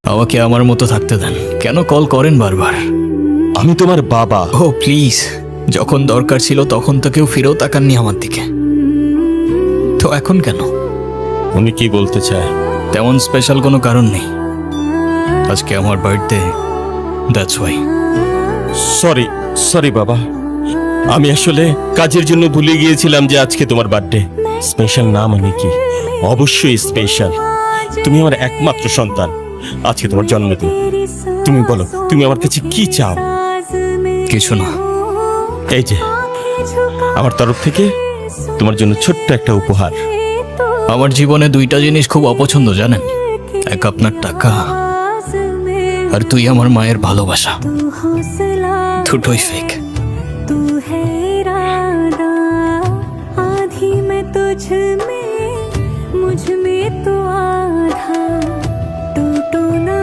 আমাকে আমার মতো থাকতে দেন। কেন কল করেন বারবার? আমি তোমার বাবা। ও প্লিজ, যখন দরকার ছিল তখন তো কেউ ফিরেও তাকাননি আমার দিকে, তো এখন কেন? উনি কি বলতে চায়? তেমন স্পেশাল কোনো কারণ নেই, আজকে আমার birthday, that's why. Sorry sorry বাবা, আমি আসলে কাজের জন্য ভুলে গিয়েছিলাম যে আজকে তোমার বার্থডে। স্পেশাল না মানে কি? অবশ্যই স্পেশাল। তুমি আমার একমাত্র সন্তান, আজকে তোমার জন্মদিন। তুমি বলো, তুমি আমার কাছে কি চাও? কিছু না। এই যে আমার তরফ থেকে তোমার জন্য ছোট্ট একটা উপহার। আমার জীবনে দুইটা জিনিস খুব অপছন্দ জানেন, এক আপনার টাকা, আর তুই আমার মায়ের ভালোবাসা। দুটোই ফেক। तू है इरादा, आधी मैं तुझ में, मुझ में तो